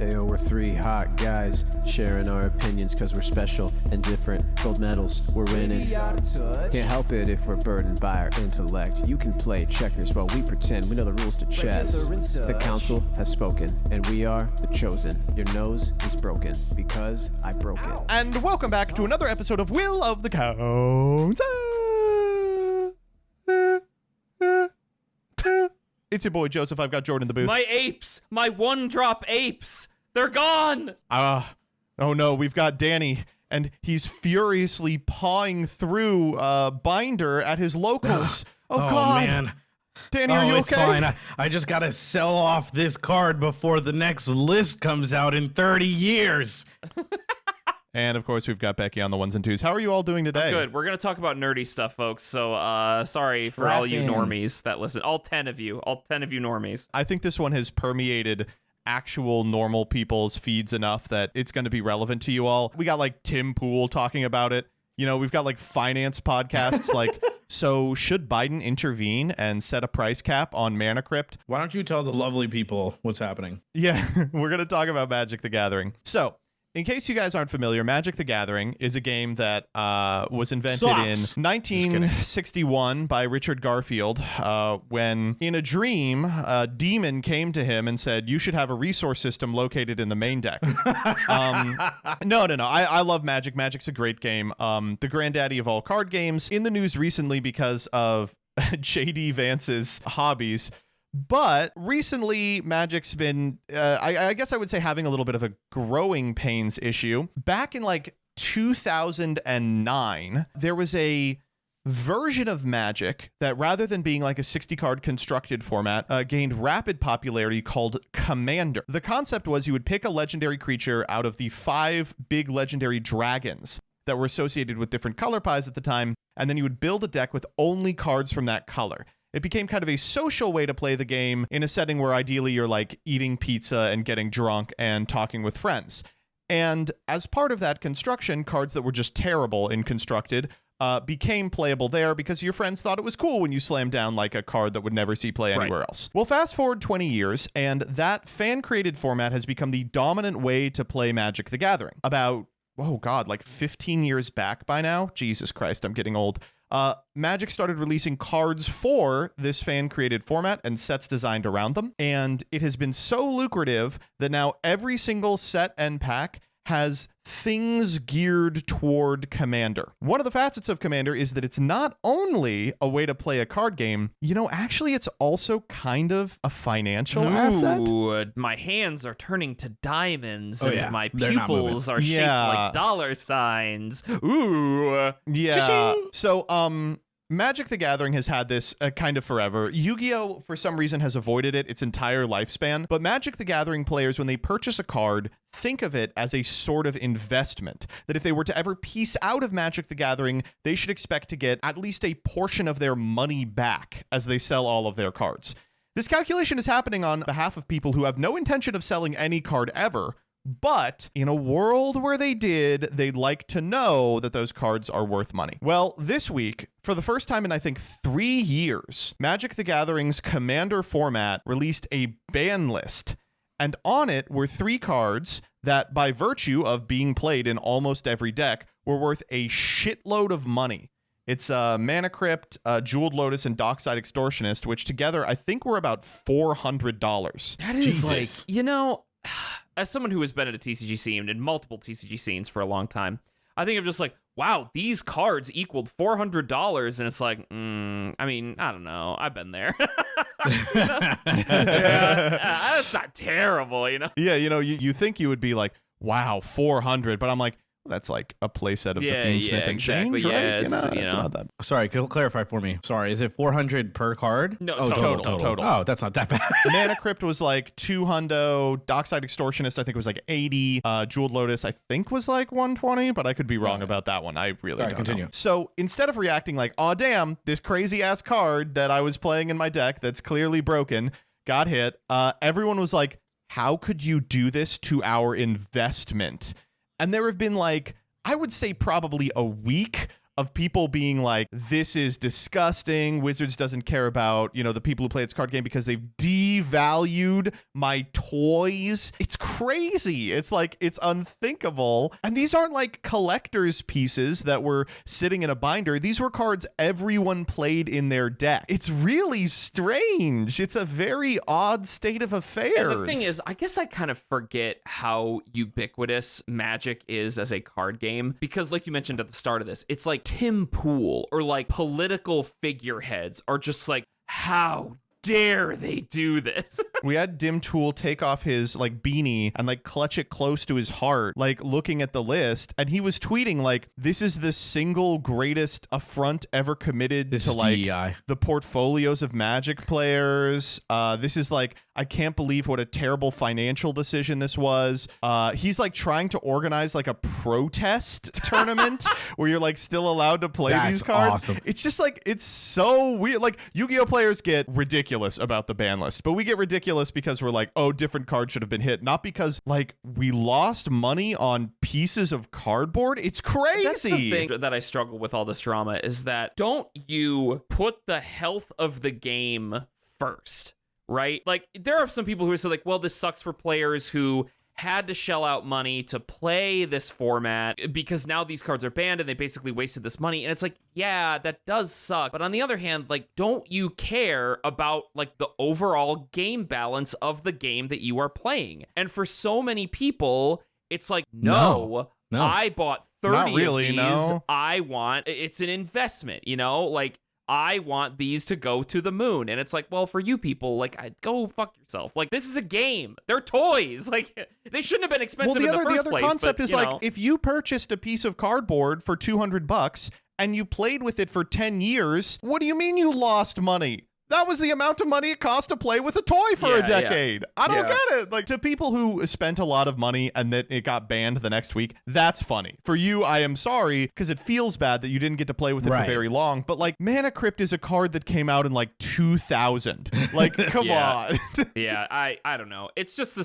Ayo, we're three hot guys sharing our opinions because we're special and different. Gold medals, we're winning. Can't help it if we're burdened by our intellect. You can play checkers while we pretend we know the rules to chess. The council has spoken, and we are the chosen. Your nose is broken because I broke it. And welcome back to another episode of Will of the Council. It's your boy Joseph. I've got Jordan in the booth. My apes! My one-drop apes! They're gone! Oh no, we've got Danny, and he's furiously pawing through binder at his locals. Oh God, man. Danny, are you it's okay? fine. I just gotta sell off this card before the next list comes out in 30 years. And of course, we've got Becky on the ones and twos. How are you all doing today? Good. We're going to talk about nerdy stuff, folks. So sorry for all you normies that listen. All 10 of you normies. I think this one has permeated actual normal people's feeds enough that it's going to be relevant to you all. We got like Tim Pool talking about it. You know, we've got like finance podcasts like, so should Biden intervene and set a price cap on Mana Crypt? Why don't you tell the lovely people what's happening? Yeah, we're going to talk about Magic the Gathering. So, in case you guys aren't familiar, Magic the Gathering is a game that was invented in 1961 by Richard Garfield when, in a dream, a demon came to him and said, you should have a resource system located in the main deck. No. I love Magic. Magic's a great game. The granddaddy of all card games. In the news recently because of J.D. Vance's hobbies. But recently, Magic's been, I guess I would say, having a little bit of a growing pains issue. Back in like 2009, there was a version of Magic that, rather than being like a 60-card constructed format, gained rapid popularity called Commander. The concept was you would pick a legendary creature out of the 5 big legendary dragons that were associated with different color pies at the time, and then you would build a deck with only cards from that color. It became kind of a social way to play the game in a setting where ideally you're like eating pizza and getting drunk and talking with friends. And as part of that construction, cards that were just terrible in constructed became playable there because your friends thought it was cool when you slammed down like a card that would never see play anywhere else. Well, fast forward 20 years, and that fan-created format has become the dominant way to play Magic the Gathering. About, oh God, like 15 years back by now? Jesus Christ, I'm getting old. Magic started releasing cards for this fan-created format and sets designed around them, and it has been so lucrative that now every single set and pack has things geared toward Commander. One of the facets of Commander is that it's not only a way to play a card game, you know, actually it's also kind of a financial asset. My hands are turning to diamonds, and my pupils are shaped like dollar signs. Ooh. Yeah. Cha-ching. So, Magic the Gathering has had this kind of forever. Yu-Gi-Oh! For some reason has avoided it its entire lifespan, but Magic the Gathering players, when they purchase a card, think of it as a sort of investment, that if they were to ever piece out of Magic the Gathering, they should expect to get at least a portion of their money back as they sell all of their cards. This calculation is happening on behalf of people who have no intention of selling any card ever, but in a world where they did, they'd like to know that those cards are worth money. Well, this week, for the first time in I think 3 years, Magic the Gathering's Commander format released a ban list. And on it were 3 cards that, by virtue of being played in almost every deck, were worth a shitload of money. It's Mana Crypt, Jeweled Lotus, and Dockside Extortionist, which together I think were about $400. That is like, you know, as someone who has been at a TCG scene and multiple TCG scenes for a long time, I think I'm just like, wow, these cards equaled $400, and it's like, I mean, I don't know, I've been there. That's not terrible, you know? Yeah, you know, you think you would be like, wow, 400, but I'm like, that's like a playset of the Fiendsmith and Change, right? Yeah, it's not that. Sorry, can you clarify for me? Sorry, is it 400 per card? No, total. Oh, that's not that bad. Mana Crypt was like 200. Dockside Extortionist, I think, was like 80. Jeweled Lotus, I think, was like 120, but I could be wrong about that one. I really don't continue. know. So instead of reacting like, oh, damn, this crazy ass card that I was playing in my deck that's clearly broken got hit, everyone was like, how could you do this to our investment? And there have been like, I would say probably a week of people being like, this is disgusting. Wizards doesn't care about, the people who play its card game because they've devalued my toys. It's crazy. It's like, it's unthinkable. And these aren't like collector's pieces that were sitting in a binder. These were cards everyone played in their deck. It's really strange. It's a very odd state of affairs. And the thing is, I guess I kind of forget how ubiquitous Magic is as a card game, because like you mentioned at the start of this, it's like Tim Pool or like political figureheads are just like, how dare they do this? We had Dim Tool take off his like beanie and like clutch it close to his heart, like looking at the list, and he was tweeting like, this is the single greatest affront ever committed to like DEI. the portfolios of Magic players. This is like, I can't believe what a terrible financial decision this was. He's like trying to organize like a protest tournament where you're like still allowed to play these cards. Awesome. It's just like, it's so weird. Like Yu-Gi-Oh players get ridiculous about the ban list, but we get ridiculous because we're like, oh, different cards should have been hit, not because like we lost money on pieces of cardboard. It's crazy. That's the thing that I struggle with all this drama is that don't you put the health of the game first, right? Like there are some people who say like, well, this sucks for players who had to shell out money to play this format because now these cards are banned and they basically wasted this money. And it's like, yeah, that does suck. But on the other hand, like, don't you care about like the overall game balance of the game that you are playing? And for so many people, it's like, no. I bought 30 Not really, of these. no. It's an investment, like, I want these to go to the moon. And it's like, well, for you people, like, go fuck yourself. Like, this is a game. They're toys. Like, they shouldn't have been expensive in the first place. The other concept but, is like, if you purchased a piece of cardboard for $200 and you played with it for 10 years, what do you mean you lost money? That was the amount of money it cost to play with a toy for a decade. I don't get it. Like, to people who spent a lot of money and that it got banned the next week, that's funny. For you, I am sorry, because it feels bad that you didn't get to play with it for very long. But like, Mana Crypt is a card that came out in like 2000. Like, come on. Yeah, I don't know. It's just the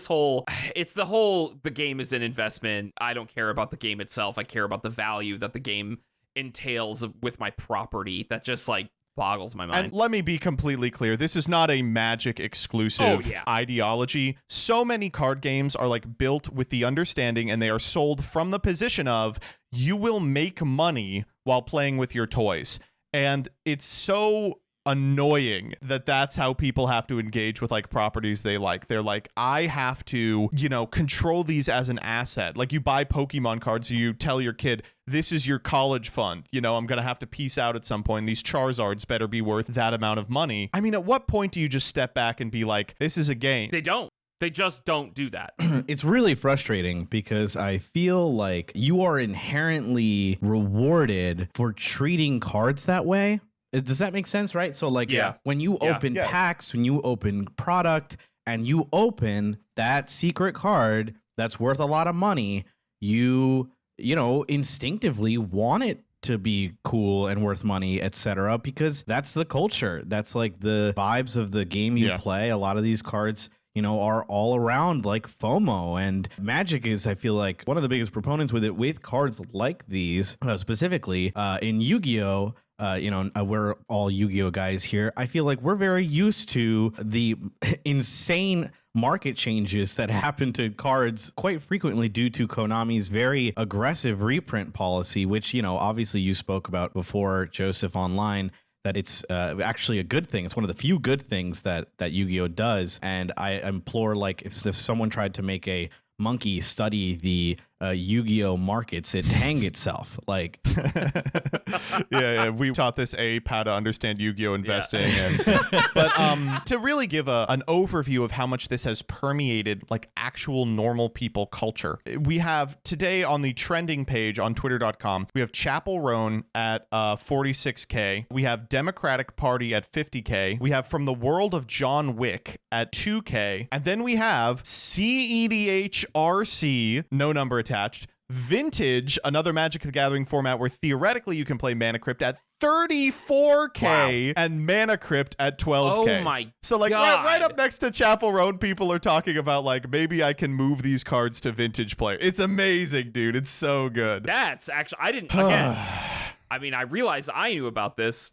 game is an investment. I don't care about the game itself. I care about the value that the game entails with my property. That just like boggles my mind. And let me be completely clear. This is not a Magic exclusive ideology. So many card games are like built with the understanding, and they are sold from the position of you will make money while playing with your toys. And it's so annoying that that's how people have to engage with like properties they like. They're like, I have to, control these as an asset. Like, you buy Pokemon cards, you tell your kid, this is your college fund. I'm going to have to piece out at some point. These Charizards better be worth that amount of money. I mean, at what point do you just step back and be like, this is a game? They don't. They just don't do that. It's really frustrating because I feel like you are inherently rewarded for treating cards that way. Does that make sense, right? So like, when you open packs, when you open product and you open that secret card that's worth a lot of money, you instinctively want it to be cool and worth money, etc., because that's the culture. That's like the vibes of the game you play. A lot of these cards, are all around like FOMO, and Magic is, I feel like, one of the biggest proponents with it, with cards like these, specifically in Yu-Gi-Oh! We're all Yu-Gi-Oh guys here. I feel like we're very used to the insane market changes that happen to cards quite frequently due to Konami's very aggressive reprint policy, which, obviously you spoke about before, Joseph, online, that it's actually a good thing. It's one of the few good things that Yu-Gi-Oh does. And I implore, like, if someone tried to make a monkey study the Yu-Gi-Oh markets, it'd hang itself. Like, we taught this ape how to understand Yu-Gi-Oh investing. But to really give an overview of how much this has permeated like actual normal people culture, we have today on the trending page on twitter.com, we have Chapel Roan at 46K. We have Democratic Party at 50K. We have From the World of John Wick at 2K. And then we have CEDHRC, no number attached, Vintage, another Magic the Gathering format where theoretically you can play Mana Crypt, at 34K, and Mana Crypt at 12K. Oh my So like God. right up next to Chapel Roan, people are talking about like, maybe I can move these cards to Vintage play. It's amazing, dude. It's so good. That's actually, I didn't, again, I mean, I realized I knew about this.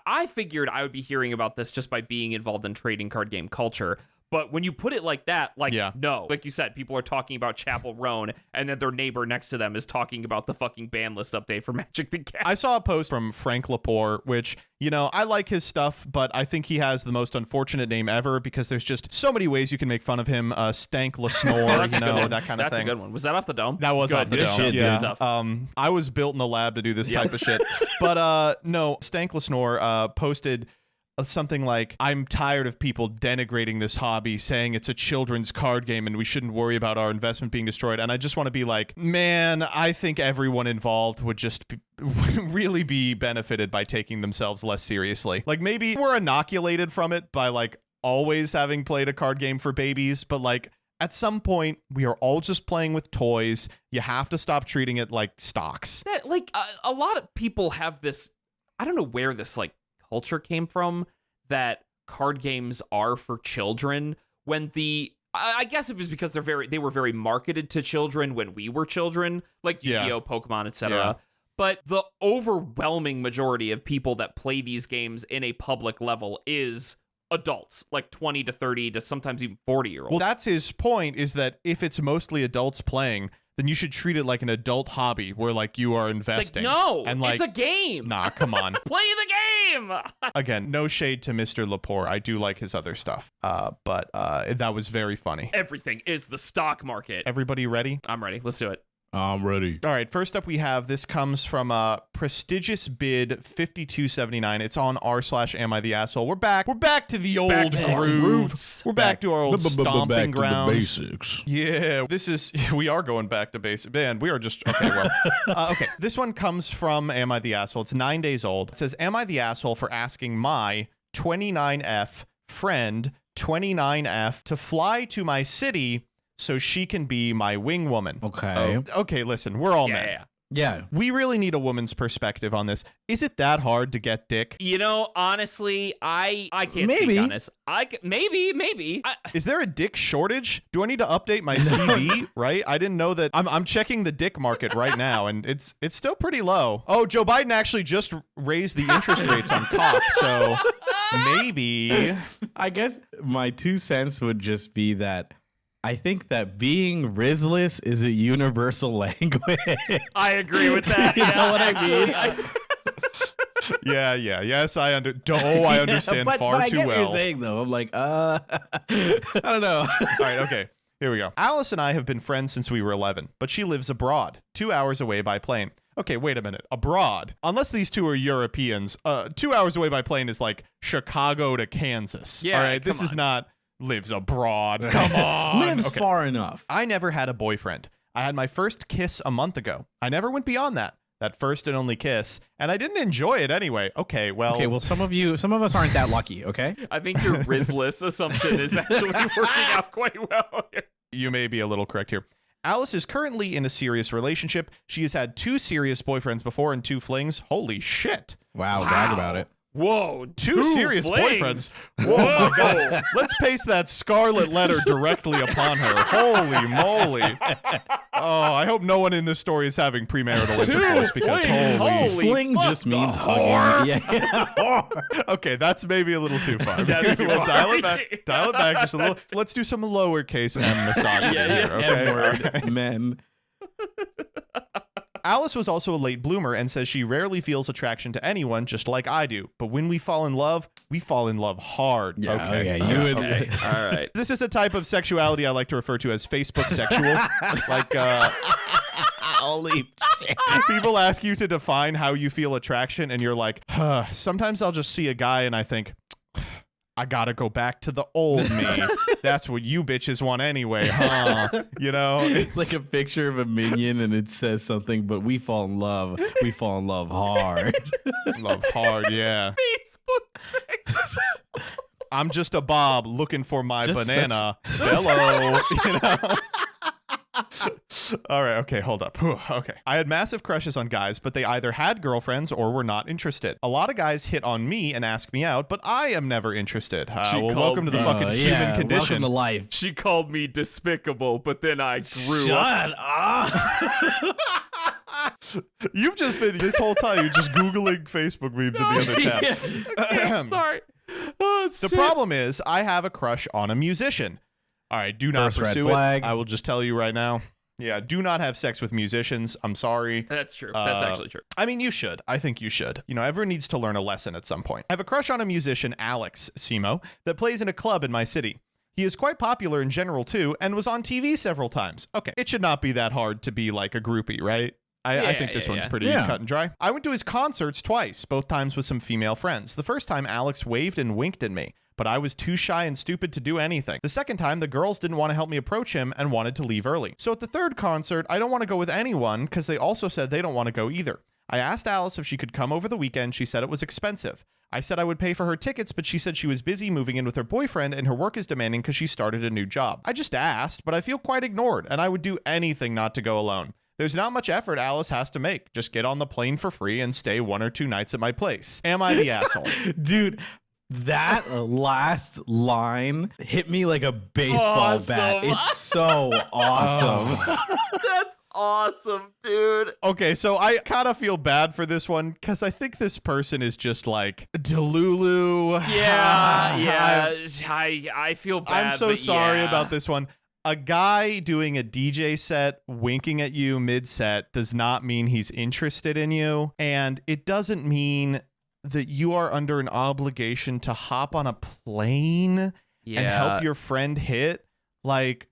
I figured I would be hearing about this just by being involved in trading card game culture. But when you put it like that, no. Like you said, people are talking about Chapel Roan, and then their neighbor next to them is talking about the fucking ban list update for Magic the Gathering. I saw a post from Frank Lepore, which, I like his stuff, but I think he has the most unfortunate name ever because there's just so many ways you can make fun of him. Stank LaSnore, that kind of That's thing. A good one. Was that off the dome? That was off the dome. Shit, yeah. Stuff. I was built in the lab to do this type of shit. But no, Stank LaSnore posted something like, I'm tired of people denigrating this hobby, saying it's a children's card game and we shouldn't worry about our investment being destroyed. And I just want to be like, man, I think everyone involved would just really be benefited by taking themselves less seriously. Like, maybe we're inoculated from it by always having played a card game for babies, but at some point, we are all just playing with toys. You have to stop treating it like stocks. A lot of people have this, I don't know where this culture came from, that card games are for children, when I guess it was because they were very marketed to children when we were children, like Yu-Gi-Oh, Pokemon, etc. Yeah. But the overwhelming majority of people that play these games in a public level is adults, 20 to 30 to sometimes even 40-year-olds. Well, that's his point, is that if it's mostly adults playing, then you should treat it like an adult hobby where you are investing. No, and it's a game. Nah, come on. Play the game. Again, no shade to Mr. Lepore. I do like his other stuff. But that was very funny. Everything is the stock market. Everybody ready? I'm ready. Let's do it. I'm ready. All right, first up we have, this comes from prestigious bid 5279. It's on r/am I the asshole. We're back to the old groove. We're back to our old stomping grounds. To the basics. Yeah, we are going back to basics. Man, we are just okay. Well, okay. This one comes from Am I the Asshole? It's 9 days old. It says, "Am I the asshole for asking my 29F friend 29F to fly to my city so she can be my wing woman?" Okay. Okay, listen, we're all men. Yeah. We really need a woman's perspective on this. Is it that hard to get dick? Honestly, I can't Maybe. speak on this. Maybe. Is there a dick shortage? Do I need to update my CV? Right? I didn't know that. I'm checking the dick market right now, and it's still pretty low. Oh, Joe Biden actually just raised the interest rates on cock, so maybe. I guess my 2 cents would just be that I think that being Rizless is a universal language. I agree with that. You know what I mean? Yes, I understand but far I too get well. what you're saying, though. I'm like, I don't know. All right, okay. Here we go. Alice and I have been friends since we were 11, but she lives abroad, 2 hours away by plane. Okay, wait a minute. Abroad? Unless these two are Europeans, 2 hours away by plane is like Chicago to Kansas. Yeah, all right, this is not lives abroad. Come on. Lives far enough. I never had a boyfriend. I had my first kiss a month ago. I never went beyond that first and only kiss, and I didn't enjoy it anyway. Okay, well, some of us aren't that lucky, okay? I think your Rizless assumption is actually working out quite well here. You may be a little correct here. Alice is currently in a serious relationship. She has had 2 serious boyfriends before and 2 flings. Holy shit. Wow. Brag about it. Whoa, 2 serious flings. boyfriends. Whoa, my God. Let's paste that scarlet letter directly upon her. Holy moly. Oh, I hope no one in this story is having premarital intercourse because Holy fling fuck, just means the hugging. whore. Yeah. Okay, that's maybe a little too far. That's too We'll far. dial it back just a little. Let's do some lowercase m misogyny here, okay? M-word. Men. Alice was also a late bloomer and says she rarely feels attraction to anyone, just like I do. But when we fall in love hard. Yeah, okay. You would. Okay, all right. This is a type of sexuality I like to refer to as Facebook sexual. Like, Holy shit. people ask you to define how you feel attraction, and you're like, sometimes I'll just see a guy and I think, I gotta go back to the old me. That's what you bitches want anyway, huh? You know? It's like a picture of a minion and it says something, but we fall in love. We fall in love hard. Love hard, yeah. Facebook sex. I'm just a Bob looking for my Just banana. Hello. You know? All right, okay, hold up. Whew, okay. I had massive crushes on guys, but they either had girlfriends or were not interested. A lot of guys hit on me and ask me out, but I am never interested. Well, welcome to the fucking human condition. Welcome to life. She called me despicable, but then I grew Shut up. You've just been this whole time. You're just Googling Facebook memes in the other tab. Okay, sorry. Oh, the problem is, I have a crush on a musician. All right, do not First red pursue flag. it. I will just tell you right now. Yeah, do not have sex with musicians. I'm sorry. That's true. That's actually true. I mean, you should. I think you should. You know, everyone needs to learn a lesson at some point. I have a crush on a musician, Alex Simo, that plays in a club in my city. He is quite popular in general, too, and was on TV several times. Okay, it should not be that hard to be like a groupie, right? I think this one's pretty cut and dry. I went to his concerts twice, both times with some female friends. The first time, Alex waved and winked at me, but I was too shy and stupid to do anything. The second time, the girls didn't want to help me approach him and wanted to leave early. So at the third concert, I don't want to go with anyone because they also said they don't want to go either. I asked Alice if she could come over the weekend. She said it was expensive. I said I would pay for her tickets, but she said she was busy moving in with her boyfriend and her work is demanding because she started a new job. I just asked, but I feel quite ignored, and I would do anything not to go alone. There's not much effort Alice has to make. Just get on the plane for free and stay 1 or 2 nights at my place. Am I the asshole? Dude, that last line hit me like a baseball bat. It's so awesome. That's awesome, dude. Okay, so I kind of feel bad for this one because I think this person is just like Delulu. Yeah. I feel bad. I'm so sorry yeah. about this one. A guy doing a DJ set winking at you mid-set does not mean he's interested in you, and it doesn't mean that you are under an obligation to hop on a plane and help your friend hit. Like,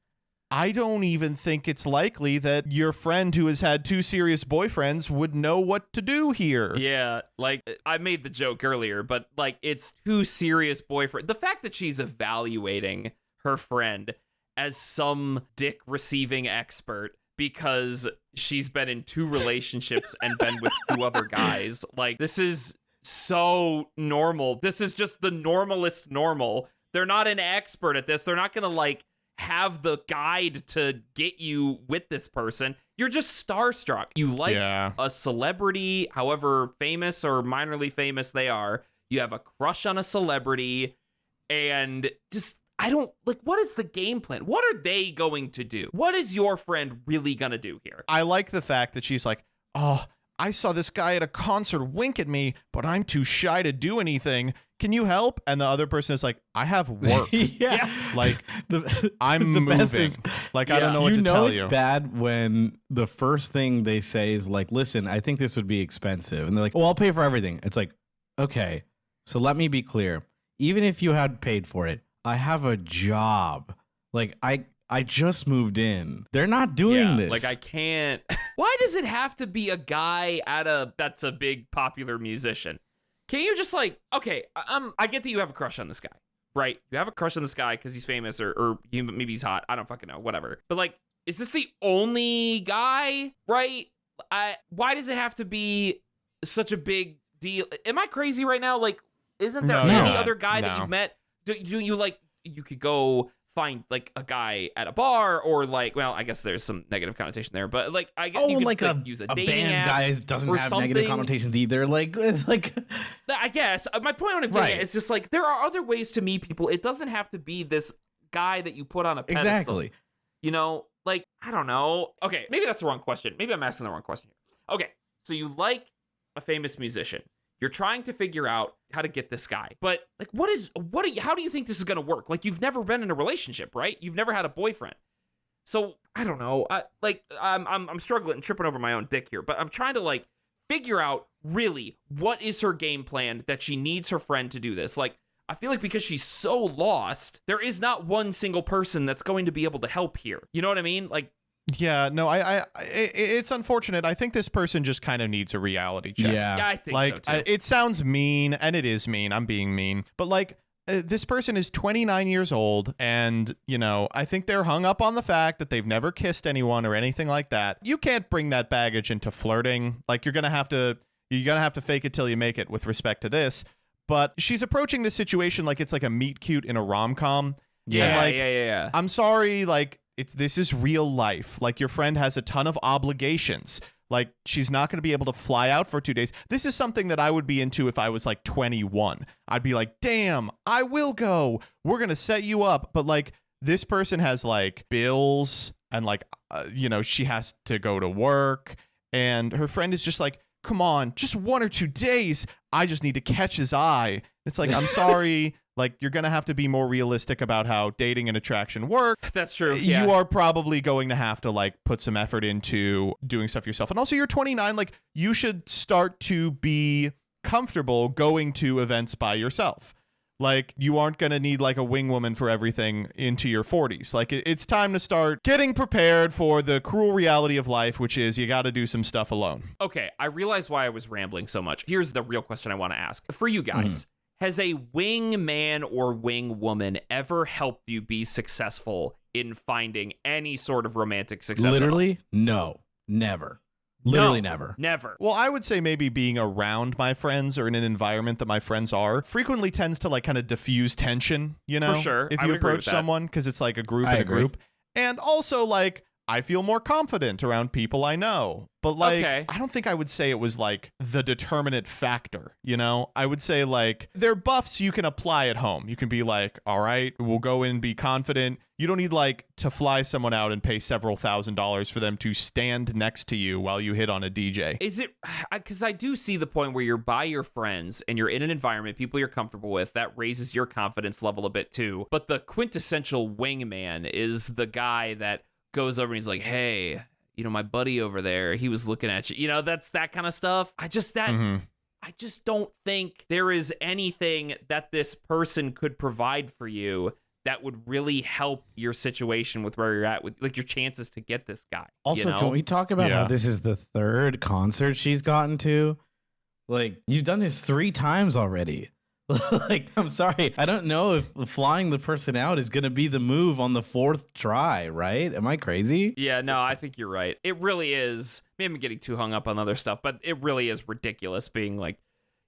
I don't even think it's likely that your friend who has had 2 serious boyfriends would know what to do here. Yeah, like, I made the joke earlier, but, like, it's 2 serious boyfriends. The fact that she's evaluating her friend as some dick receiving expert because she's been in 2 relationships and been with 2 other guys. Like, this is so normal. This is just the normalest normal. They're not an expert at this. They're not gonna like have the guide to get you with this person. You're just starstruck. You like a celebrity, however famous or minorly famous they are. You have a crush on a celebrity, and just I don't like, what is the game plan? What are they going to do? What is your friend really gonna do here? I like the fact that she's like, oh, I saw this guy at a concert wink at me, but I'm too shy to do anything. Can you help? And the other person is like, I have work. Like, I'm moving. Best is, like, I don't know what to tell you. You know it's bad when the first thing they say is like, listen, I think this would be expensive. And they're like, oh, I'll pay for everything. It's like, okay, so let me be clear. Even if you had paid for it, I have a job. Like, I just moved in. They're not doing this. Like, I can't. Why does it have to be a guy that's a big popular musician? Can you just like, okay, I get that you have a crush on this guy, right? You have a crush on this guy because he's famous or maybe he's hot. I don't fucking know, whatever. But like, is this the only guy, right? Why does it have to be such a big deal? Am I crazy right now? Like, isn't there any other guy that you've met? Do you like, you could go find like a guy at a bar or like, well, I guess there's some negative connotation there, but like I guess you could like use a dating band app guy doesn't have something. negative connotations either. Like I guess my point on it being is just like there are other ways to meet people. It doesn't have to be this guy that you put on a pedestal. Exactly. You know, like I don't know. Okay, maybe that's the wrong question. Maybe I'm asking the wrong question here. Okay, so you like a famous musician. You're trying to figure out how to get this guy. But like how do you think this is going to work? Like you've never been in a relationship, right? You've never had a boyfriend. So, I don't know. I'm struggling and tripping over my own dick here, but I'm trying to like figure out really what is her game plan that she needs her friend to do this. Like I feel like because she's so lost, there is not one single person that's going to be able to help here. You know what I mean? Like yeah, no, it's unfortunate. I think this person just kind of needs a reality check. Yeah, I think so too. It sounds mean, and it is mean. I'm being mean. But like, this person is 29 years old, and, you know, I think they're hung up on the fact that they've never kissed anyone or anything like that. You can't bring that baggage into flirting. Like, you're gonna have to fake it till you make it with respect to this. But she's approaching this situation like it's like a meet cute in a rom-com. Yeah. I'm sorry, like, this is real life. Like, your friend has a ton of obligations. Like, she's not going to be able to fly out for 2 days. This is something that I would be into if I was like 21. I'd be like, damn, I will go. We're going to set you up. But like, this person has like bills and like, you know, she has to go to work and her friend is just like, come on, just 1 or 2 days. I just need to catch his eye. It's like, I'm sorry. Like, you're going to have to be more realistic about how dating and attraction work. That's true. Yeah. You are probably going to have to, like, put some effort into doing stuff yourself. And also, you're 29. Like, you should start to be comfortable going to events by yourself. Like, you aren't going to need, like, a wing woman for everything into your 40s. Like, it's time to start getting prepared for the cruel reality of life, which is you got to do some stuff alone. Okay, I realize why I was rambling so much. Here's the real question I want to ask. For you guys, has a wing man or wing woman ever helped you be successful in finding any sort of romantic success? Literally, no. Never. Literally never. Never. Well, I would say maybe being around my friends or in an environment that my friends are frequently tends to, like, kind of diffuse tension, you know? For sure. If I you would agree approach with that. someone, because it's like a group I and a agree. group. And also, like, I feel more confident around people I know. But, like, Okay. I don't think I would say it was, like, the determinant factor, you know? I would say, like, they're buffs you can apply at home. You can be like, all right, we'll go in, be confident. You don't need, like, to fly someone out and pay several $1,000s for them to stand next to you while you hit on a DJ. Is it, because I do see the point where you're by your friends and you're in an environment, people you're comfortable with, that raises your confidence level a bit too. But the quintessential wingman is the guy that goes over and he's like, hey, you know, my buddy over there, he was looking at you. You know, that's that kind of stuff. I just don't think there is anything that this person could provide for you that would really help your situation with where you're at, with like your chances to get this guy. Also, you know? can we talk about Yeah. how this is the 3rd concert she's gotten to? Like, you've done this 3 times already. Like, I'm sorry. I don't know if flying the person out is going to be the move on the 4th try, right? Am I crazy? Yeah, no, I think you're right. It really is. Maybe I'm getting too hung up on other stuff, but it really is ridiculous being like,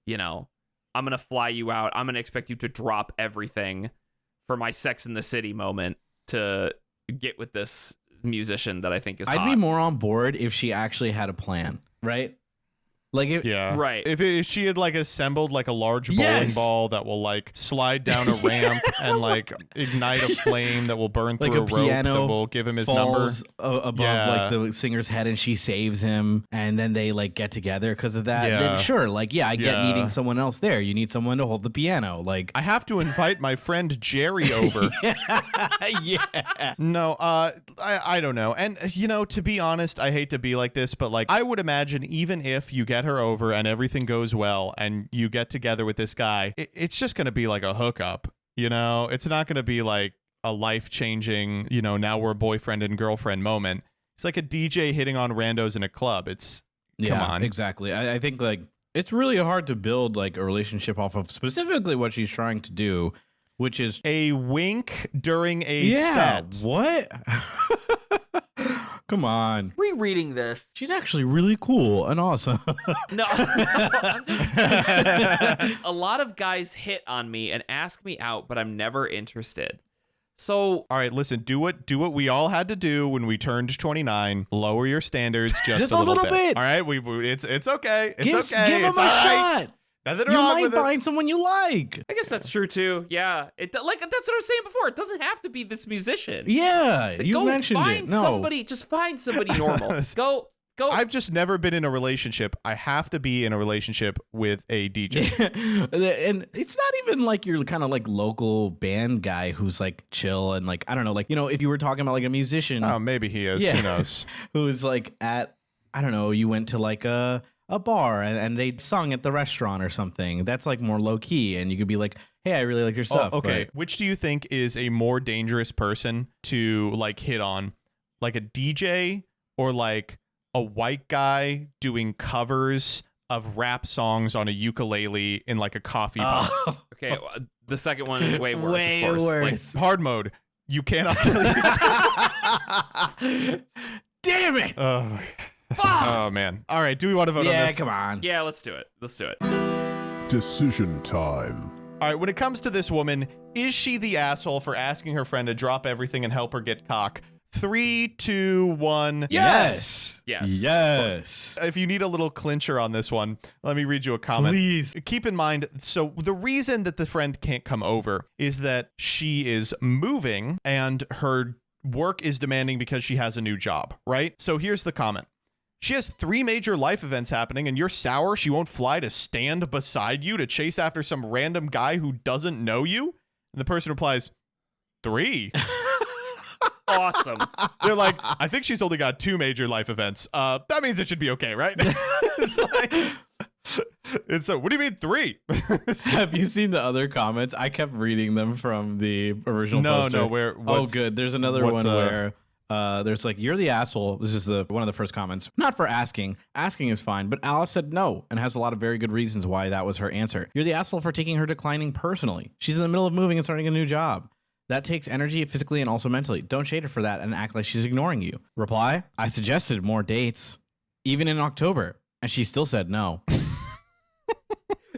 you know, I'm going to fly you out. I'm going to expect you to drop everything for my Sex in the City moment to get with this musician that I think is I'd hot. be more on board if she actually had a plan, right? Like, Yeah. Right. If she had, like, assembled, like, a large bowling Yes. ball that will, like, slide down a ramp and, like, ignite a flame that will burn Like through a a rope that piano will give him his number. falls above like the singer's head and she saves him and then they like get together because of that, Yeah. then sure, like, yeah, I get Yeah. needing someone else there. You need someone to hold the piano. Like, I have to invite my friend Jerry over. yeah. No, I don't know. And, you know, to be honest, I hate to be like this, but, like, I would imagine even if you get her over and everything goes well and you get together with this guy, it's just going to be like a hookup, you know? It's not going to be like a life-changing, you know, now we're boyfriend and girlfriend moment. It's like a DJ hitting on randos in a club. Come on. Exactly. I think like it's really hard to build like a relationship off of specifically what she's trying to do, which is A wink during a set. What? Come on. Rereading this. She's actually really cool and awesome. No, I'm just. A lot of guys hit on me and ask me out, but I'm never interested. So, All right, listen, do what we all had to do when we turned 29. Lower your standards just a little bit. All right, it's okay. It's okay. Give him It's a all right. shot. Nothing You wrong might with it. find someone you like. I guess that's true too. Yeah, that's what I was saying before. It doesn't have to be this musician. Yeah, you Go mentioned find it. No. somebody. Just find somebody normal. Go. I've just never been in a relationship. I have to be in a relationship with a DJ. And it's not even like you're kind of like local band guy who's like chill and like, I don't know, like, you know, if you were talking about like a musician Oh, maybe he is. Yeah. Who knows? who's like at, I don't know, you went to like a bar and they sung at the restaurant or something. That's like more low key. And you could be like, hey, I really like your stuff. Okay. but- Which do you think is a more dangerous person to like hit on? Like a DJ or like a white guy doing covers of rap songs on a ukulele in like a coffee bar? Okay, the second one is way worse. Way of course. worse. Hard mode. You cannot kill yourself. Damn it. Oh. Fuck! Oh man. All right. Do we want to vote on Yeah, this? come on. Yeah, let's do it. Let's do it. Decision time. All right. When it comes to this woman, is she the asshole for asking her friend to drop everything and help her get cock? 3, 2, 1. Yes. Yes. Yes. If you need a little clincher on this one, let me read you a comment. Please. Keep in mind, so the reason that the friend can't come over is that she is moving and her work is demanding because she has a new job, right? So here's the comment. She has 3 major life events happening, and you're sour she won't fly to stand beside you to chase after some random guy who doesn't know you? And the person replies, 3? Awesome. They're like, I think she's only got 2 major life events. That means it should be okay, right? It's so, what do you mean 3? Have you seen the other comments? I kept reading them from the original poster. No, where? Oh, good. There's another one where there's like, you're the asshole. This is one of the first comments. Not for asking. Asking is fine, but Alice said no and has a lot of very good reasons why that was her answer. You're the asshole for taking her declining personally. She's in the middle of moving and starting a new job. That takes energy physically and also mentally. Don't shade her for that and act like she's ignoring you. Reply, I suggested more dates, even in October, and she still said no.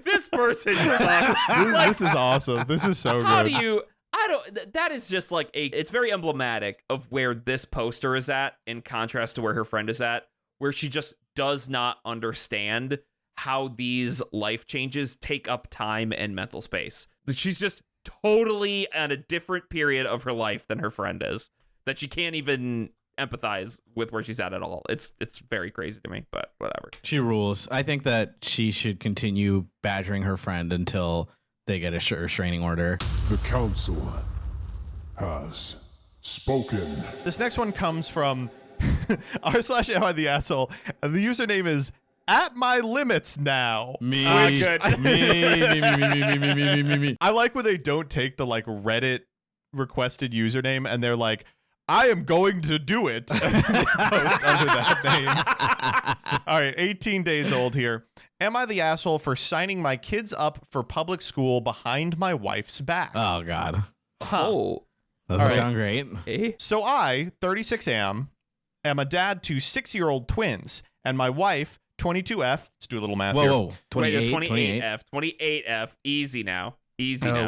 This person sucks. This is awesome. This is so How good. do you... that is just like it's very emblematic of where this poster is at in contrast to where her friend is at, where she just does not understand how these life changes take up time and mental space. She's just totally at a different period of her life than her friend is, that she can't even empathize with where she's at all. It's very crazy to me, but whatever. She rules. I think that she should continue badgering her friend until they get a restraining order. The council has spoken. This next one comes from r/am the asshole, and the username is at my limits now. Me. Good. Me. I like when they don't take the like Reddit requested username and they're like, I am going to do it. Post under that name. All right, 18 days old here. Am I the asshole for signing my kids up for public school behind my wife's back? Oh, God. Oh. Doesn't right. sound great. Eh? So I, 36 am a dad to 6-year-old twins, and my wife, 22F. Let's do a little math here. Whoa. 28. 28F. 28F. Easy now.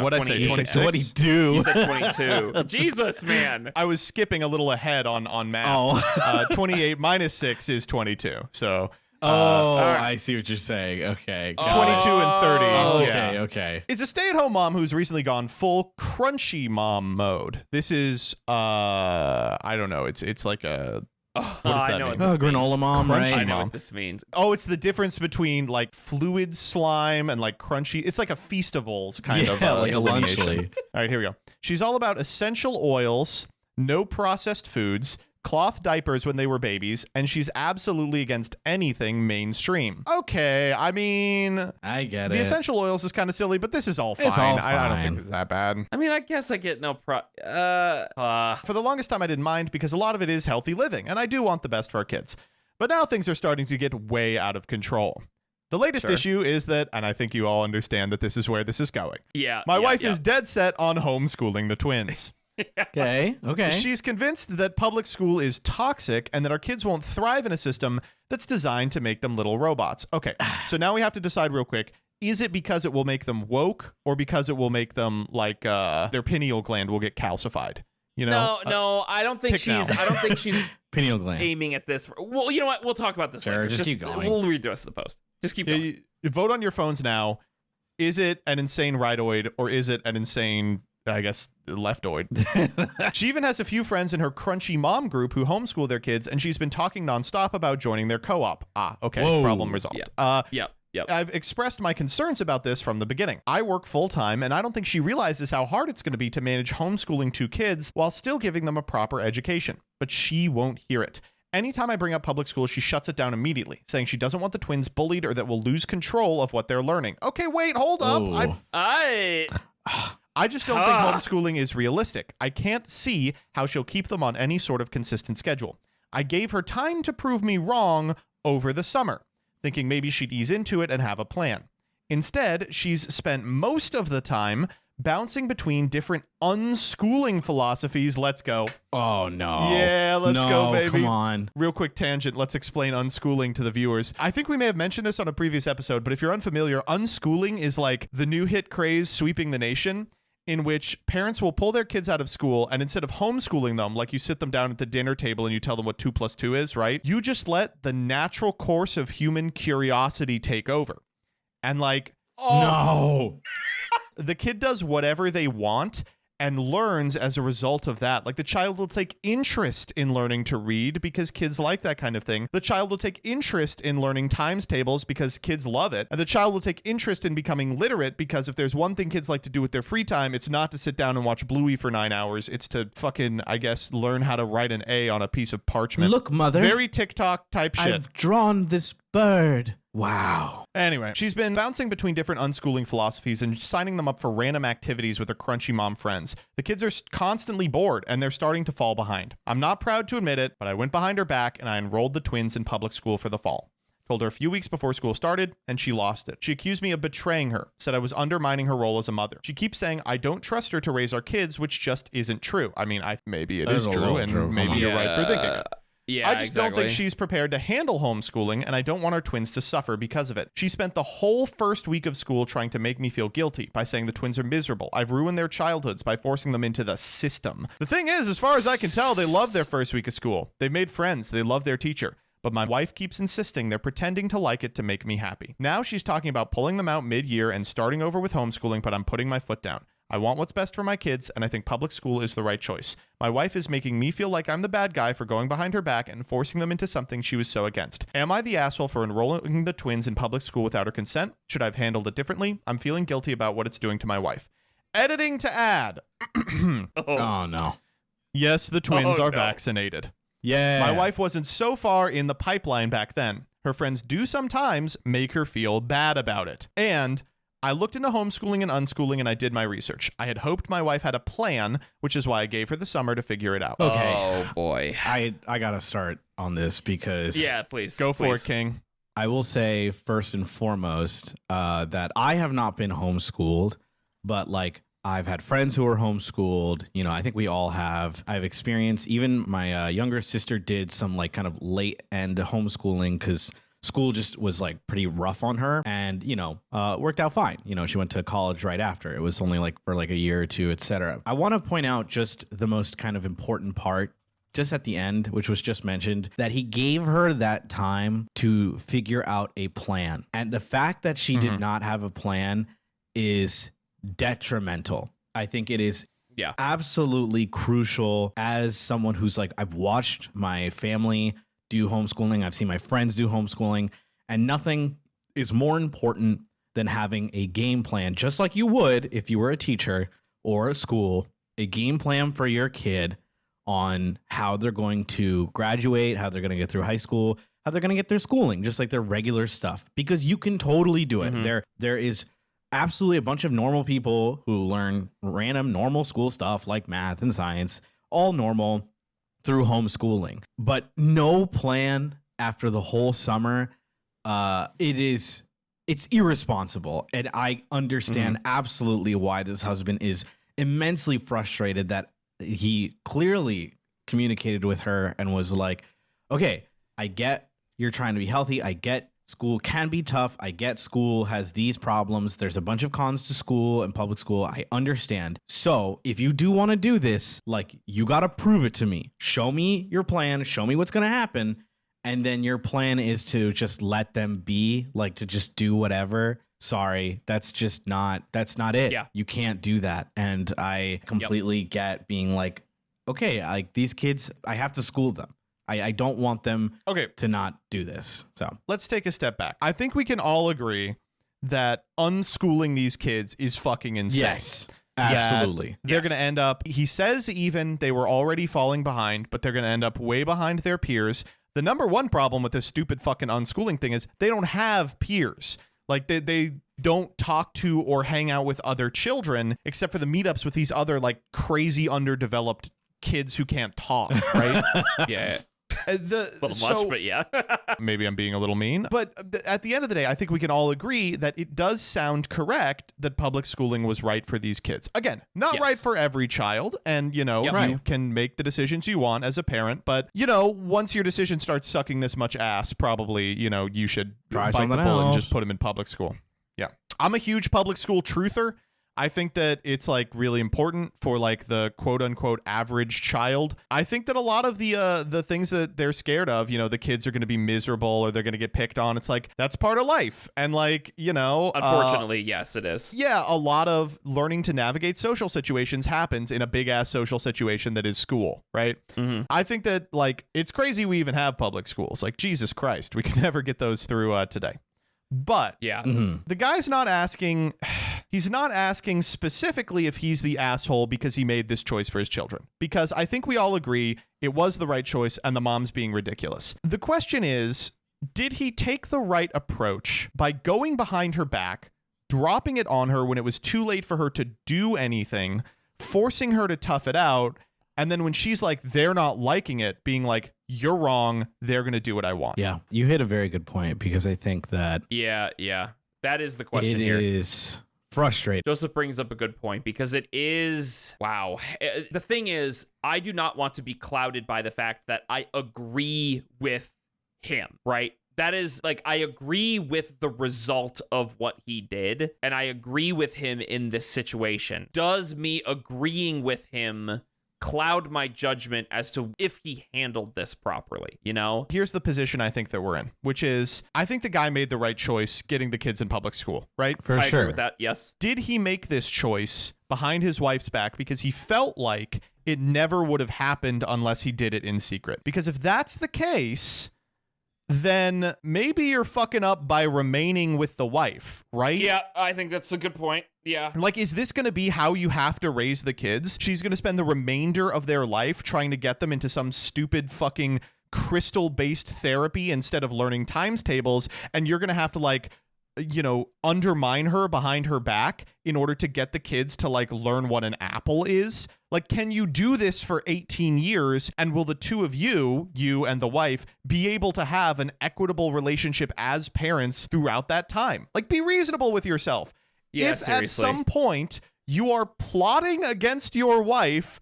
What'd I say, 26? What do you do? You said 22. Jesus, man. I was skipping a little ahead on math. Oh. 28 minus 6 is 22. So I see what you're saying. Okay. 22 and 30. Okay, yeah. okay. Is a stay-at-home mom who's recently gone full crunchy mom mode. This is I don't know. It's like a what does that I know mean? what this Granola means. mom, Crunchy right? I know mom. what this means. Oh, it's the difference between like fluid slime and like crunchy. It's like a Feastables kind of like a lunch delineation. late. All right, here we go. She's all about essential oils, no processed foods, cloth diapers when they were babies, and she's absolutely against anything mainstream. Okay, I mean, I get the it. essential oils is kind of silly, but this is all fine. It's all I don't fine. think it's that bad. I mean, I guess I get no For the longest time, I didn't mind because a lot of it is healthy living, and I do want the best for our kids. But now things are starting to get way out of control. The latest issue is that, and I think you all understand that this is where this is going. My wife is dead set on homeschooling the twins. Okay. She's convinced that public school is toxic and that our kids won't thrive in a system that's designed to make them little robots. Okay, so now we have to decide real quick. Is it because it will make them woke or because it will make them like their pineal gland will get calcified? You know? No, I don't think she's. now. I don't think she's Pineal gland. aiming at this. Well, you know what? We'll talk about this Sure, later. just keep going. We'll read the rest of the post. Just keep going. You vote on your phones now. Is it an insane rightoid or is it an insane, I guess, leftoid? She even has a few friends in her crunchy mom group who homeschool their kids, and she's been talking nonstop about joining their co-op. Okay, Whoa. problem resolved. Yep. I've expressed my concerns about this from the beginning. I work full-time, and I don't think she realizes how hard it's going to be to manage homeschooling 2 kids while still giving them a proper education. But she won't hear it. Anytime I bring up public school, she shuts it down immediately, saying she doesn't want the twins bullied or that we'll lose control of what they're learning. Okay, wait, hold up. Oh. I just don't think homeschooling is realistic. I can't see how she'll keep them on any sort of consistent schedule. I gave her time to prove me wrong over the summer, thinking maybe she'd ease into it and have a plan. Instead, she's spent most of the time bouncing between different unschooling philosophies. Let's go. Oh, no. Yeah, let's go, baby. Come on. Real quick tangent. Let's explain unschooling to the viewers. I think we may have mentioned this on a previous episode, but if you're unfamiliar, unschooling is like the new hit craze sweeping the nation, in which parents will pull their kids out of school and instead of homeschooling them, like you sit them down at the dinner table and you tell them what 2 + 2 is, right? You just let the natural course of human curiosity take over. And like, No. the kid does whatever they want and learns as a result of that. Like the child will take interest in learning to read because kids like that kind of thing. The child will take interest in learning times tables because kids love it. And the child will take interest in becoming literate because if there's one thing kids like to do with their free time, it's not to sit down and watch Bluey for 9 hours. It's to fucking, I guess, learn how to write an A on a piece of parchment. Look, mother. Very TikTok type shit. I've drawn this bird. Wow. Anyway, she's been bouncing between different unschooling philosophies and signing them up for random activities with her crunchy mom friends. The kids are constantly bored and they're starting to fall behind. I'm not proud to admit it, but I went behind her back and I enrolled the twins in public school for the fall. Told her a few weeks before school started, and she lost it. She accused me of betraying her, said I was undermining her role as a mother. She keeps saying I don't trust her to raise our kids, which just isn't true. I mean, maybe it is true, and maybe you're right for thinking it. Yeah, I just don't think she's prepared to handle homeschooling, and I don't want our twins to suffer because of it. She spent the whole first week of school trying to make me feel guilty by saying the twins are miserable. I've ruined their childhoods by forcing them into the system. The thing is, as far as I can tell, they love their first week of school. They've made friends. They love their teacher. But my wife keeps insisting they're pretending to like it to make me happy. Now she's talking about pulling them out mid-year and starting over with homeschooling, but I'm putting my foot down. I want what's best for my kids, and I think public school is the right choice. My wife is making me feel like I'm the bad guy for going behind her back and forcing them into something she was so against. Am I the asshole for enrolling the twins in public school without her consent? Should I have handled it differently? I'm feeling guilty about what it's doing to my wife. Editing to add. Oh, no. Yes, the twins are vaccinated. Yeah. My wife wasn't so far in the pipeline back then. Her friends do sometimes make her feel bad about it. And I looked into homeschooling and unschooling and I did my research. I had hoped my wife had a plan, which is why I gave her the summer to figure it out. Okay. Oh, boy. I gotta start on this because... Yeah, please. Go for it, King. I will say first and foremost that I have not been homeschooled, but like I've had friends who are homeschooled. You know, I think we all have. I've experienced, even my younger sister did some like kind of late end homeschooling because school just was like pretty rough on her, and you know, worked out fine. You know, she went to college right after. It was only like for like a year or two, etc. I want to point out just the most kind of important part just at the end, which was just mentioned, that he gave her that time to figure out a plan. And the fact that she did not have a plan is detrimental. I think it is absolutely crucial as someone who's like, I've watched my family do homeschooling. I've seen my friends do homeschooling, and nothing is more important than having a game plan, just like you would if you were a teacher or a school, a game plan for your kid on how they're going to graduate, how they're going to get through high school, how they're going to get their schooling, just like their regular stuff, because you can totally do it. There is absolutely a bunch of normal people who learn random normal school stuff like math and science, all normal through homeschooling, but no plan after the whole summer. It's irresponsible. And I understand absolutely why this husband is immensely frustrated that he clearly communicated with her and was like, okay, I get you're trying to be healthy. I get school can be tough. I get school has these problems. There's a bunch of cons to school and public school. I understand. So if you do want to do this, like, you got to prove it to me. Show me your plan. Show me what's going to happen. And then your plan is to just let them be, like, to just do whatever. Sorry, that's not it. Yeah. You can't do that. And I completely get being like, okay, like, these kids, I have to school them. I don't want them to not do this. So let's take a step back. I think we can all agree that unschooling these kids is fucking insane. Yes, absolutely. They're going to end up, he says even they were already falling behind, but they're going to end up way behind their peers. The number one problem with this stupid fucking unschooling thing is they don't have peers. Like, they don't talk to or hang out with other children except for the meetups with these other, like, crazy underdeveloped kids who can't talk, right? Yeah. A little much, but yeah. Maybe I'm being a little mean. But at the end of the day, I think we can all agree that it does sound correct that public schooling was right for these kids. Again, not right for every child. And, you know, you can make the decisions you want as a parent. But, you know, once your decision starts sucking this much ass, probably, you know, you should try bite something the bullet and else. just put them in public school. Yeah. I'm a huge public school truther. I think that it's like really important for like the quote unquote average child. I think that a lot of the things that they're scared of, you know, the kids are going to be miserable or they're going to get picked on. It's like, that's part of life. And like, you know, unfortunately, yes, it is. Yeah. A lot of learning to navigate social situations happens in a big ass social situation that is school. Right. Mm-hmm. I think that like, it's crazy we even have public schools. Like, Jesus Christ, we can never get those through today. But yeah, the guy's not asking, he's not asking specifically if he's the asshole because he made this choice for his children. Because I think we all agree it was the right choice and the mom's being ridiculous. The question is, did he take the right approach by going behind her back, dropping it on her when it was too late for her to do anything, forcing her to tough it out, and then when she's like, they're not liking it, being like, you're wrong, they're going to do what I want. Yeah, you hit a very good point because I think that... Yeah. That is the question here. It is frustrating. Joseph brings up a good point because it is... Wow. The thing is, I do not want to be clouded by the fact that I agree with him, right? That is like, I agree with the result of what he did, and I agree with him in this situation. Does me agreeing with him cloud my judgment as to if he handled this properly, you know? Here's the position I think that we're in, which is I think the guy made the right choice getting the kids in public school, right? For I sure. agree with that, yes. Did he make this choice behind his wife's back because he felt like it never would have happened unless he did it in secret? Because if that's the case, then maybe you're fucking up by remaining with the wife, right? Yeah, I think that's a good point. Yeah. Like, is this going to be how you have to raise the kids? She's going to spend the remainder of their life trying to get them into some stupid fucking crystal-based therapy instead of learning times tables, and you're going to have to, like, you know, undermine her behind her back in order to get the kids to like learn what an apple is. Like, can you do this for 18 years? And will the two of you and the wife, be able to have an equitable relationship as parents throughout that time? Like, be reasonable with yourself. Yeah, if seriously. At some point you are plotting against your wife,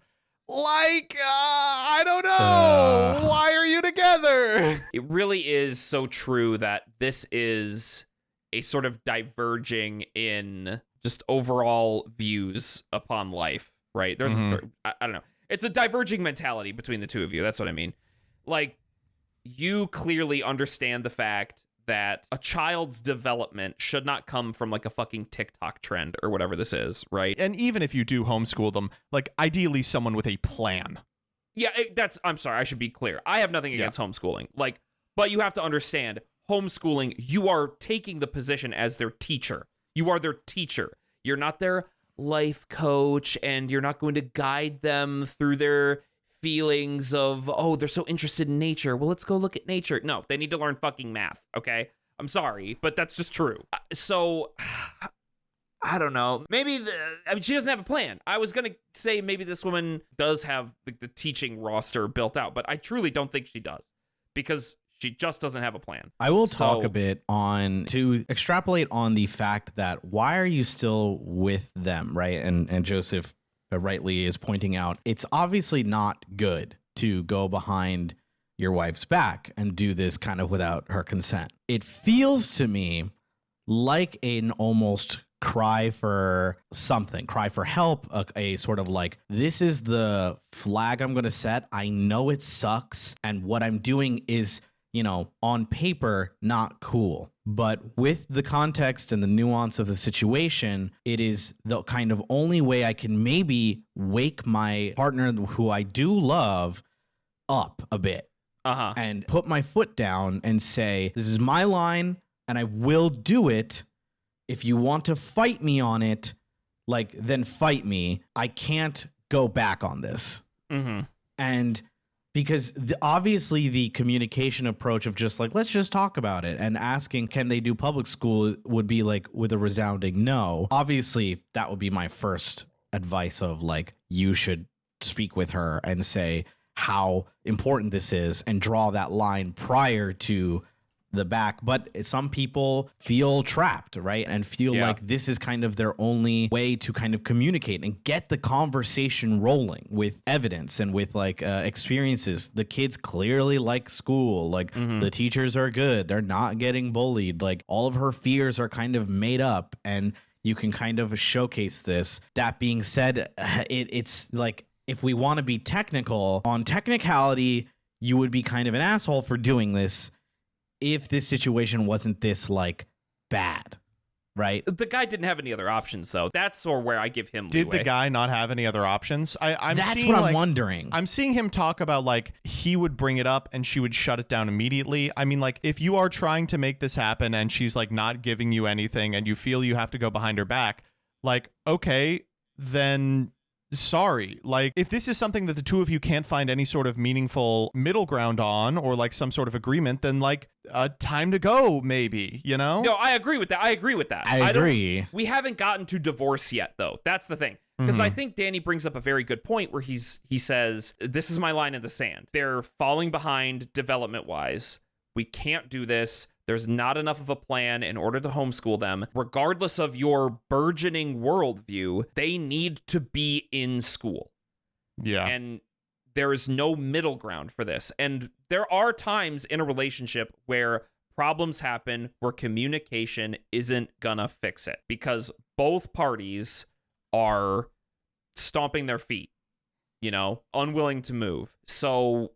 like, I don't know, why are you together? It really is so true that this is a sort of diverging in just overall views upon life, right? There's, I don't know. It's a diverging mentality between the two of you. That's what I mean. Like, you clearly understand the fact that a child's development should not come from like a fucking TikTok trend or whatever this is, right? And even if you do homeschool them, like, ideally someone with a plan. Yeah, I'm sorry, I should be clear. I have nothing against homeschooling. Like, but you have to understand, homeschooling, you are taking the position as their teacher. You are their teacher. You're not their life coach, and you're not going to guide them through their feelings of, oh, they're so interested in nature. Well, let's go look at nature. No, they need to learn fucking math, okay? I'm sorry, but that's just true. So, I don't know. Maybe, she doesn't have a plan. I was going to say maybe this woman does have the teaching roster built out, but I truly don't think she does, because she just doesn't have a plan. I will talk a bit on to extrapolate on the fact that why are you still with them, right? And Joseph rightly is pointing out it's obviously not good to go behind your wife's back and do this kind of without her consent. It feels to me like an almost cry for something, cry for help, a sort of like, this is the flag I'm going to set. I know it sucks, and what I'm doing is, you know, on paper, not cool. But with the context and the nuance of the situation, it is the kind of only way I can maybe wake my partner, who I do love, up a bit. And put my foot down and say, this is my line, and I will do it. If you want to fight me on it, like, then fight me. I can't go back on this. And because obviously the communication approach of just like, let's just talk about it and asking, can they do public school, would be like with a resounding no. Obviously, that would be my first advice of like, you should speak with her and say how important this is and draw that line prior to the back. But some people feel trapped, right? And feel like this is kind of their only way to kind of communicate and get the conversation rolling with evidence and with like experiences. The kids clearly like school, like the teachers are good, they're not getting bullied, like all of her fears are kind of made up, and you can kind of showcase this. That being said, it's like, if we want to be technical on technicality, you would be kind of an asshole for doing this if this situation wasn't this like bad, right? The guy didn't have any other options, though. That's sort of where I give him leeway. Did the guy not have any other options? That's what I'm wondering. I'm seeing him talk about like he would bring it up and she would shut it down immediately. I mean, like if you are trying to make this happen and she's like not giving you anything and you feel you have to go behind her back, like, okay, then sorry. Like if this is something that the two of you can't find any sort of meaningful middle ground on or like some sort of agreement, then like time to go, maybe, you know? No, I agree with that. I agree. We haven't gotten to divorce yet, though. That's the thing. Because I think Danny brings up a very good point where he says, this is my line in the sand. They're falling behind development-wise. We can't do this. There's not enough of a plan in order to homeschool them. Regardless of your burgeoning worldview, they need to be in school. Yeah. And there is no middle ground for this. And there are times in a relationship where problems happen where communication isn't gonna fix it because both parties are stomping their feet, unwilling to move. So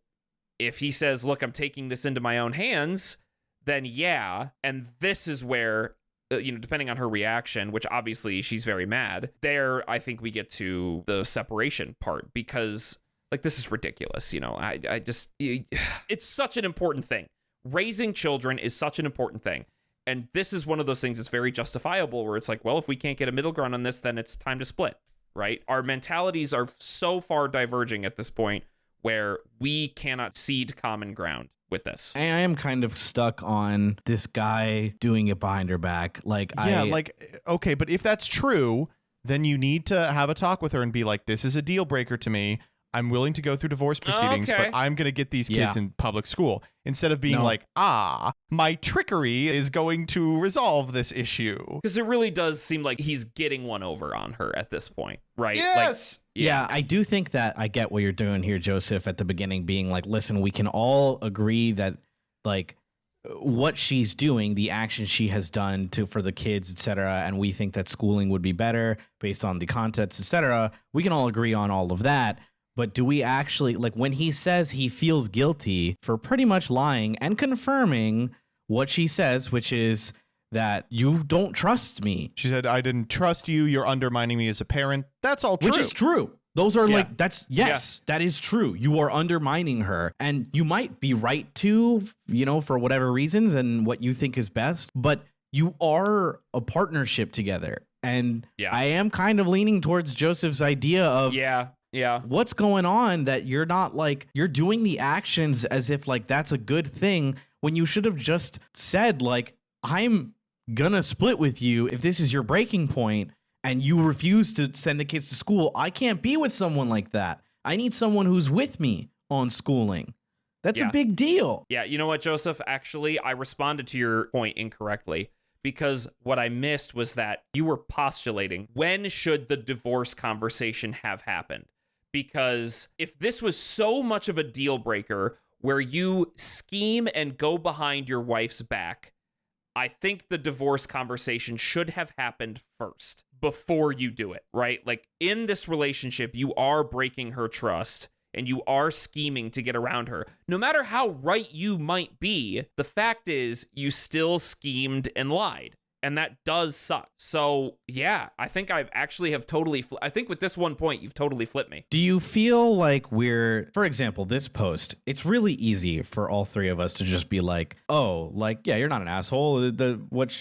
if he says, look, I'm taking this into my own hands, then yeah. And this is where, depending on her reaction, which obviously she's very mad, there I think we get to the separation part because like, this is ridiculous. I just, it's such an important thing. Raising children is such an important thing. And this is one of those things that's very justifiable where it's like, well, if we can't get a middle ground on this, then it's time to split, right? Our mentalities are so far diverging at this point where we cannot cede common ground with this. I am kind of stuck on this guy doing it behind her back. Okay, but if that's true, then you need to have a talk with her and be like, this is a deal breaker to me. I'm willing to go through divorce proceedings, but I'm going to get these kids in public school. Instead of being like, my trickery is going to resolve this issue. Because it really does seem like he's getting one over on her at this point, right? Yes! Yeah, I do think that I get what you're doing here, Joseph, at the beginning, being like, listen, we can all agree that, like, what she's doing, the action she has done for the kids, etc., and we think that schooling would be better based on the contents, etc. We can all agree on all of that. But do we actually, like, when he says he feels guilty for pretty much lying and confirming what she says, which is that you don't trust me. She said, I didn't trust you. You're undermining me as a parent. That's all true. Which is true. Those are that is true. You are undermining her. And you might be right to, for whatever reasons and what you think is best. But you are a partnership together. And I am kind of leaning towards Joseph's idea of what's going on, that you're not like, you're doing the actions as if like that's a good thing when you should have just said like, I'm gonna split with you if this is your breaking point and you refuse to send the kids to school. I can't be with someone like that. I need someone who's with me on schooling. That's a big deal. Yeah, you know what, Joseph? Actually, I responded to your point incorrectly because what I missed was that you were postulating when should the divorce conversation have happened? Because if this was so much of a deal breaker where you scheme and go behind your wife's back, I think the divorce conversation should have happened first before you do it, right? Like in this relationship, you are breaking her trust and you are scheming to get around her. No matter how right you might be, the fact is you still schemed and lied. And that does suck. So, yeah, I think I actually have totally... I think with this one point, you've totally flipped me. Do you feel like for example, this post, it's really easy for all three of us to just be like, oh, like, yeah, you're not an asshole.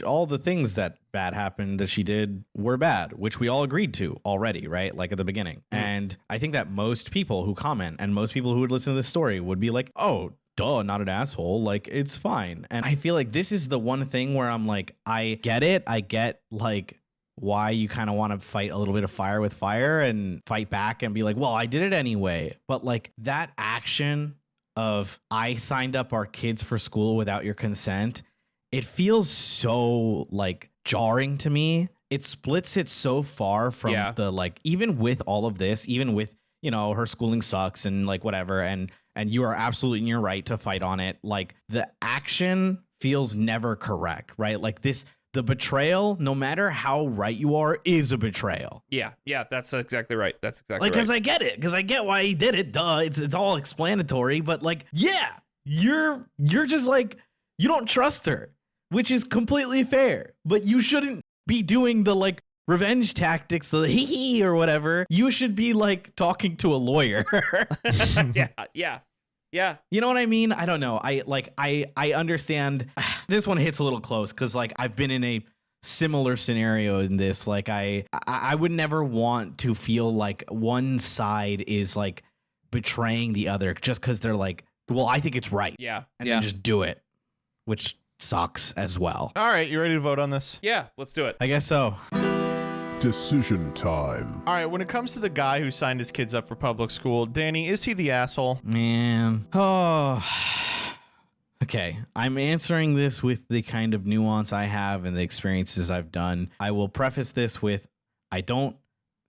All the things that bad happened that she did were bad, which we all agreed to already, right? Like at the beginning. And I think that most people who comment and most people who would listen to this story would be like, oh, duh, not an asshole. Like, it's fine. And I feel like this is the one thing where I'm like, I get it. I get like why you kind of want to fight a little bit of fire with fire and fight back and be like, well, I did it anyway. But like that action of I signed up our kids for school without your consent, it feels so like jarring to me. It splits it so far from the like, even with all of this, even with, her schooling sucks and like whatever. And you are absolutely in your right to fight on it. Like the action feels never correct, right? Like this the betrayal, no matter how right you are, is a betrayal. Yeah, that's exactly right. That's exactly like, right. Because I get it. Because I get why he did it. Duh. It's all explanatory. But like, yeah, you're just like, you don't trust her, which is completely fair. But you shouldn't be doing the like revenge tactics, the hee or whatever. You should be like talking to a lawyer. Yeah. You know what I mean? I don't know. I understand. This one hits a little close because like I've been in a similar scenario in this. Like I would never want to feel like one side is like betraying the other just because they're like, well, I think it's right. Yeah. And then just do it, which sucks as well. All right, you ready to vote on this? Yeah, let's do it. I guess so. Decision time. All right, when it comes to the guy who signed his kids up for public school, Danny, is he the asshole? Man. Oh. Okay. I'm answering this with the kind of nuance I have and the experiences I've done. I will preface this with, I don't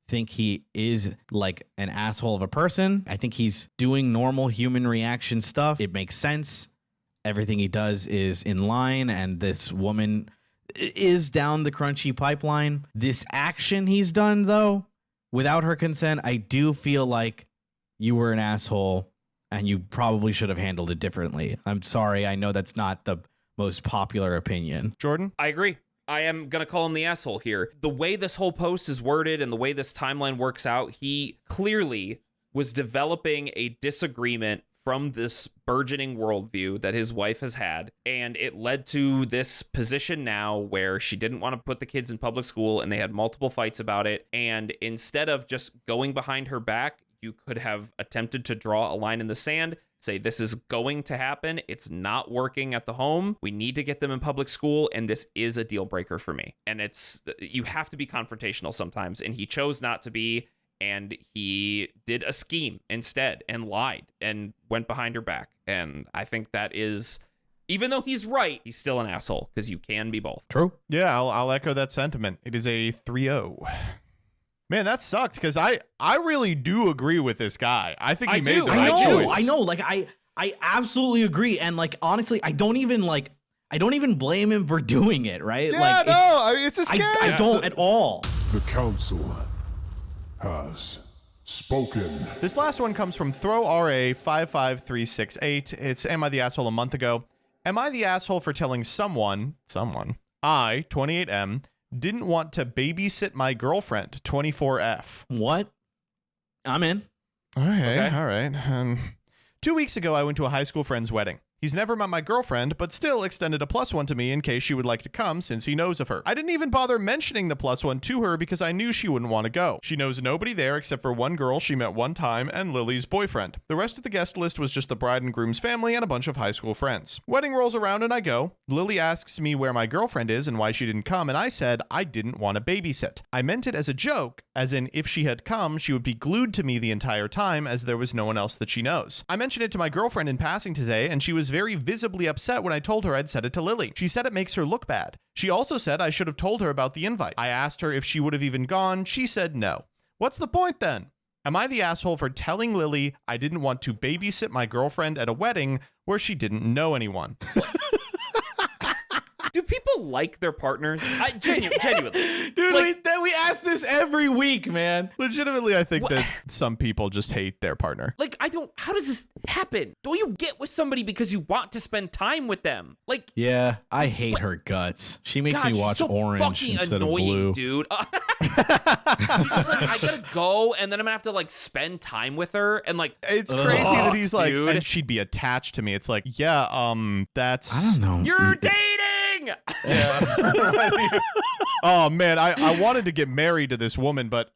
think he is like an asshole of a person. I think he's doing normal human reaction stuff. It makes sense. Everything he does is in line, and this woman is down the crunchy pipeline. This action he's done, though, without her consent, I do feel like you were an asshole and you probably should have handled it differently. I'm sorry. I know that's not the most popular opinion. Jordan? I agree. I am going to call him the asshole here. The way this whole post is worded and the way this timeline works out, he clearly was developing a disagreement from this burgeoning worldview that his wife has had, and it led to this position now where she didn't want to put the kids in public school, and they had multiple fights about it. And instead of just going behind her back, you could have attempted to draw a line in the sand, say this is going to happen, it's not working at the home, we need to get them in public school, and this is a deal breaker for me. And it's, you have to be confrontational sometimes, and he chose not to be. And he did a scheme instead and lied and went behind her back. And I think that is, even though he's right, he's still an asshole because you can be both. True. Yeah, I'll echo that sentiment. It is a 3-0. Man, that sucked because I really do agree with this guy. I think he made the right choice. I know. Like I absolutely agree. And like, honestly, I don't even blame him for doing it. Right. Yeah, like, no, it's a scam. I don't at all. The council has spoken. This last one comes from ThrowRA55368. It's Am I the Asshole a month ago? Am I the asshole for telling someone, I, 28M, didn't want to babysit my girlfriend, 24F? What? I'm in. All right. 2 weeks ago, I went to a high school friend's wedding. He's never met my girlfriend, but still extended a +1 to me in case she would like to come since he knows of her. I didn't even bother mentioning the +1 to her because I knew she wouldn't want to go. She knows nobody there except for one girl she met one time and Lily's boyfriend. The rest of the guest list was just the bride and groom's family and a bunch of high school friends. Wedding rolls around and I go. Lily asks me where my girlfriend is and why she didn't come, and I said I didn't want to babysit. I meant it as a joke, as in if she had come, she would be glued to me the entire time as there was no one else that she knows. I mentioned it to my girlfriend in passing today, and she was very visibly upset when I told her I'd said it to Lily. She said it makes her look bad. She also said I should have told her about the invite. I asked her if she would have even gone. She said no. What's the point then? Am I the asshole for telling Lily I didn't want to babysit my girlfriend at a wedding where she didn't know anyone? Do people like their partners? Genuinely. Dude, like, we ask this every week, man. Legitimately, I think that some people just hate their partner. Like, how does this happen? Don't you get with somebody because you want to spend time with them? Like, yeah, I hate her guts. She makes me watch so orange instead of blue. Dude. You're just like, I gotta go, and then I'm gonna have to like spend time with her, and like, it's crazy that he's like, dude. and she'd be attached to me. It's like, yeah, that's. I don't know. You're dating. Yeah. Oh man, I wanted to get married to this woman, but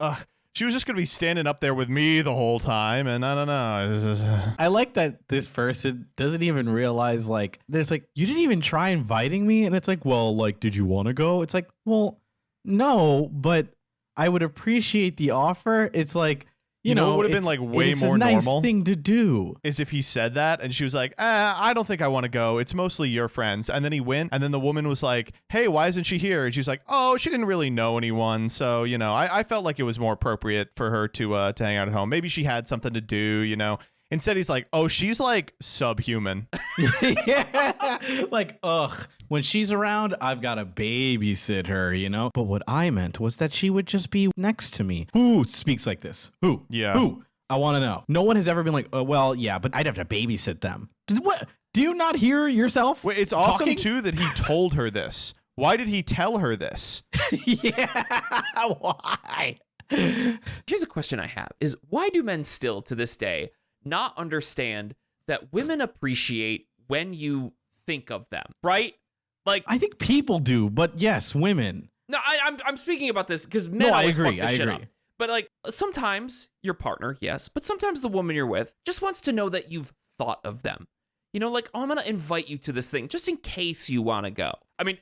she was just gonna be standing up there with me the whole time, and I don't know. I like that this person doesn't even realize, like, there's like, you didn't even try inviting me, and it's like, well, like, did you want to go? It's like, well, no, but I would appreciate the offer. It's like, you know, it would have been like way it's more a nice normal thing to do. Is if he said that and she was like, I don't think I want to go. It's mostly your friends. And then he went, and then the woman was like, hey, why isn't she here? And she's like, oh, she didn't really know anyone. So, you know, I felt like it was more appropriate for her to hang out at home. Maybe she had something to do, you know. Instead, he's like, oh, she's like subhuman. Yeah. Like, ugh, when she's around, I've got to babysit her, you know? But what I meant was that she would just be next to me. Who speaks like this? Who? Yeah. Who? I want to know. No one has ever been like, oh, well, yeah, but I'd have to babysit them. What? Do you not hear yourself? Wait, it's awesome, talking? too, that he told her this. Why did he tell her this? Yeah. Why? Here's a question I have is why do men still to this day not understand that women appreciate when you think of them, right? Like, I think people do, but yes, women. no, I'm speaking about this because men No, I always agree, fuck this I shit agree. up. But like sometimes your partner, yes, but sometimes the woman you're with just wants to know that you've thought of them. You know, like, oh, I'm going to invite you to this thing just in case you want to go. I mean,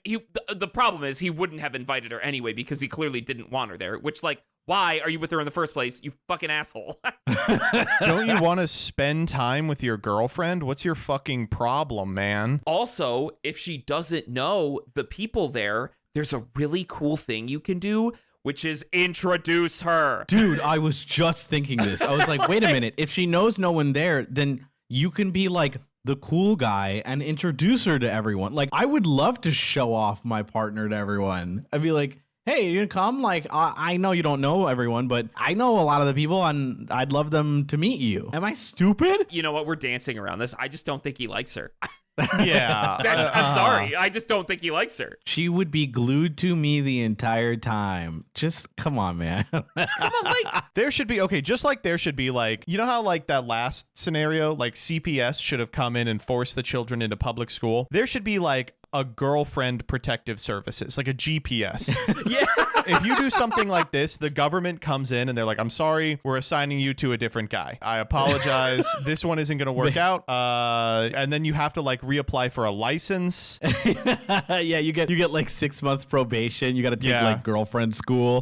the problem is he wouldn't have invited her anyway because he clearly didn't want her there, which, like, why are you with her in the first place, you fucking asshole? Don't you want to spend time with your girlfriend? What's your fucking problem, man? Also, if she doesn't know the people there, there's a really cool thing you can do, which is introduce her. Dude, I was just thinking this. I was like, wait a minute. If she knows no one there, then you can be like the cool guy and introduce her to everyone. Like, I would love to show off my partner to everyone. I'd be like, hey, you come? Like, I know you don't know everyone, but I know a lot of the people and I'd love them to meet you. Am I stupid? You know what? We're dancing around this. I just don't think he likes her. Yeah. I'm sorry. I just don't think he likes her. She would be glued to me the entire time. Just come on, man. Come on, like, There should be, okay, just like there should be, like, you know how, like, that last scenario, like, CPS should have come in and forced the children into public school? There should be, like, a girlfriend protective services, like a GPS. yeah. If you do something like this, the government comes in and they're like, I'm sorry, we're assigning you to a different guy. I apologize. This one isn't going to work out. And then you have to, like, reapply for a license. Yeah, you get like 6 months probation. You got to take like girlfriend school.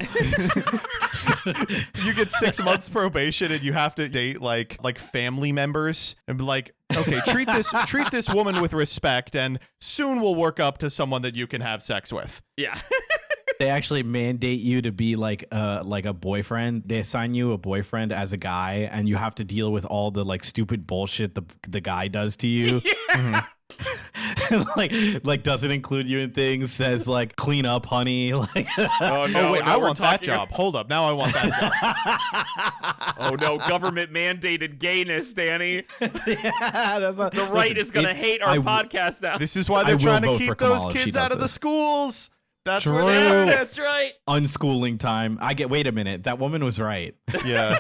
You get 6 months probation and you have to date like family members and be like, okay, treat this woman with respect and soon we'll work up to someone that you can have sex with. Yeah. They actually mandate you to be like a boyfriend. They assign you a boyfriend as a guy, and you have to deal with all the like stupid bullshit the guy does to you. Yeah. like doesn't include you in things. Says like clean up, honey. Like Oh no! Oh wait, no, I we're want that talking- job. Hold up, now I want that job. Oh no! Government mandated gayness, Danny. yeah, that's a, The right is gonna hate our podcast now. This is why I they're will trying to vote for keep those Kamala if she kids does out of the this. schools. That's True. where they are. That's right. Unschooling time. Wait a minute. That woman was right. Yeah.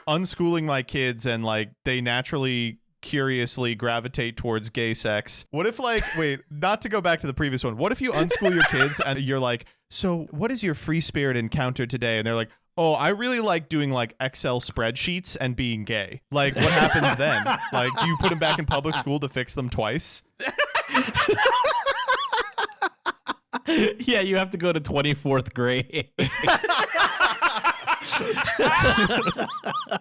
Unschooling my kids and like they naturally curiously gravitate towards gay sex. What if like, wait, not to go back to the previous one. What if you unschool your kids and you're like, so what is your free spirit encounter today? And they're like, oh, I really like doing like Excel spreadsheets and being gay. Like what happens then? Like, do you put them back in public school to fix them twice? Yeah, you have to go to 24th grade.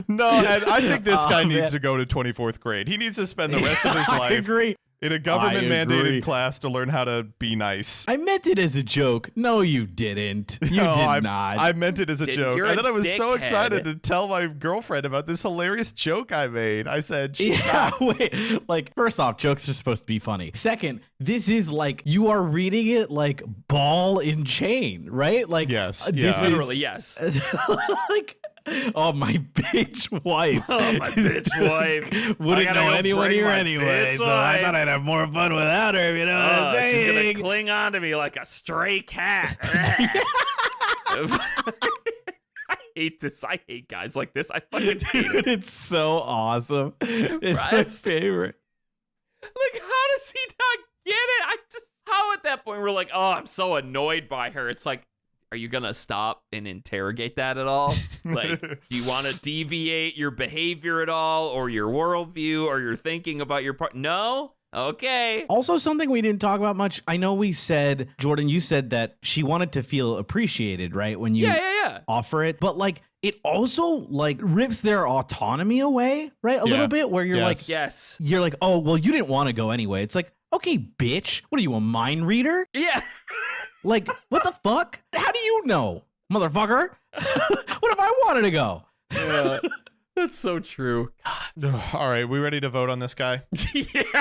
No, and I think this guy man. needs to go to 24th grade. He needs to spend the rest of his I life agree. in a government-mandated agree. class to learn how to be nice. I meant it as a joke. No, you didn't. You No, did not. I meant it as a joke. You're And a then I was so dickhead. excited to tell my girlfriend about this hilarious joke I made. I said, she Yeah, wait. Like, first off, jokes are supposed to be funny. Second, this is like you are reading it like ball and chain, right? Like, Yes, this yeah. Literally, yes. is like, oh my bitch wife. Oh, my bitch wife. I Wouldn't gotta know go anyone bring here my anyway, bitch so I wife. thought I'd have more fun without her. You know what I'm Oh, she's saying? gonna cling on to me like a stray cat. I hate this. I hate guys like this. I fucking hate it. Dude, it's so awesome. It's my Right? favorite. Like, how does he not get it? How at that point we're like, oh, I'm so annoyed by her. It's like, are you gonna stop and interrogate that at all? Like, do you want to deviate your behavior at all, or your worldview, or your thinking about your part? No? Okay. Also, something we didn't talk about much. I know we said, Jordan, you said that she wanted to feel appreciated, right? When you Yeah. offer it. But like, it also like rips their autonomy away, right? A Yeah. little bit where you're Yes. like, Yes. you're like, oh, well, you didn't want to go anyway. It's like, okay, bitch. What are you, a mind reader? Yeah. Like, what the fuck? How do you know, motherfucker? What if I wanted to go? That's so true. All right, we ready to vote on this guy?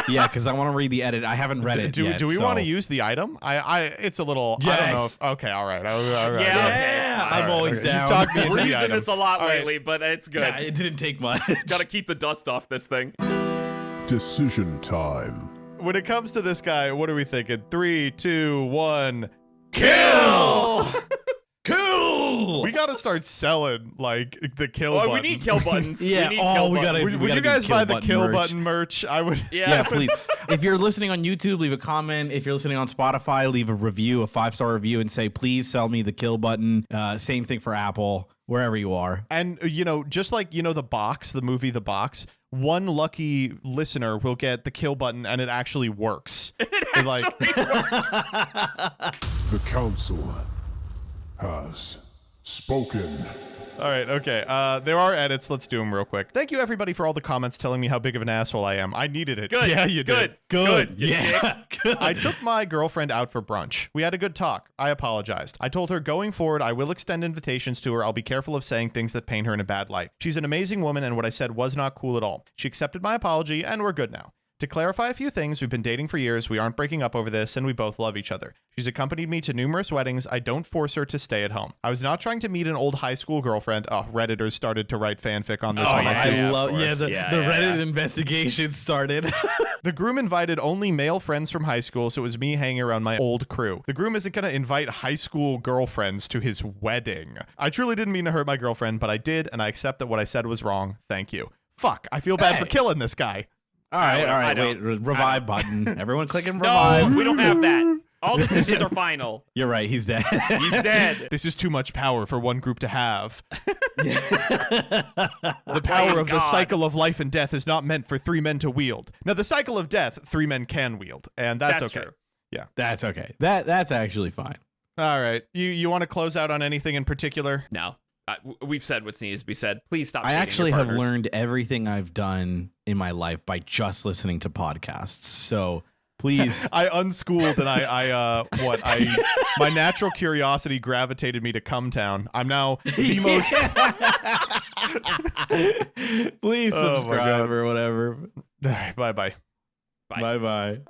Yeah, because I want to read the edit. I haven't read it yet. Do we so- want to use the item? It's a little. Yes. I don't know. Okay, all right. All right. Yeah, I'm always down. You talked me into We're the using item. this a lot All right. lately, but it's good. Yeah, it didn't take much. Gotta keep the dust off this thing. Decision time. When it comes to this guy, what are we thinking? 3, 2, 1, kill! Cool. We gotta start selling like the kill Oh, button. we need kill buttons. Yeah, we need oh, kill we buttons. gotta- Would you do guys kill buy the button kill merch. button merch? I would. Yeah, please. If you're listening on YouTube, leave a comment. If you're listening on Spotify, leave a review, a 5-star review, and say, please sell me the kill button. Same thing for Apple, wherever you are. And just like the box, the movie The Box, one lucky listener will get the kill button, and it actually works. The council has spoken. All right, okay. There are edits. Let's do them real quick. Thank you, everybody, for all the comments telling me how big of an asshole I am. I needed it. Good. Yeah, you did. Good. Yeah. Good. I took my girlfriend out for brunch. We had a good talk. I apologized. I told her going forward, I will extend invitations to her. I'll be careful of saying things that paint her in a bad light. She's an amazing woman, and what I said was not cool at all. She accepted my apology, and we're good now. To clarify a few things, we've been dating for years, we aren't breaking up over this, and we both love each other. She's accompanied me to numerous weddings. I don't force her to stay at home. I was not trying to meet an old high school girlfriend. Oh, Redditors started to write fanfic on this Oh, one. yeah, I see. yeah. love. of course. The Yeah, Reddit investigation started. The groom invited only male friends from high school, so it was me hanging around my old crew. The groom isn't going to invite high school girlfriends to his wedding. I truly didn't mean to hurt my girlfriend, but I did, and I accept that what I said was wrong. Thank you. Fuck, I feel bad for killing this guy. All right. I Wait. don't. Revive button. Everyone clicking No, revive. we don't have that. All decisions are final. You're right. He's dead. He's dead. This is too much power for one group to have. The power of the God. cycle of life and death is not meant for 3 men to wield. Now, the cycle of death, 3 men can wield, and that's okay. True. That's okay. That's actually fine. All right. You want to close out on anything in particular? No. We've said what needs to be said. Please stop. I dating actually your have partners. learned everything I've done in my life by just listening to podcasts. So please. I unschooled and my natural curiosity gravitated me to Cum Town. I'm now the most. Please Oh my subscribe God. or whatever. Bye bye. Bye. Bye bye.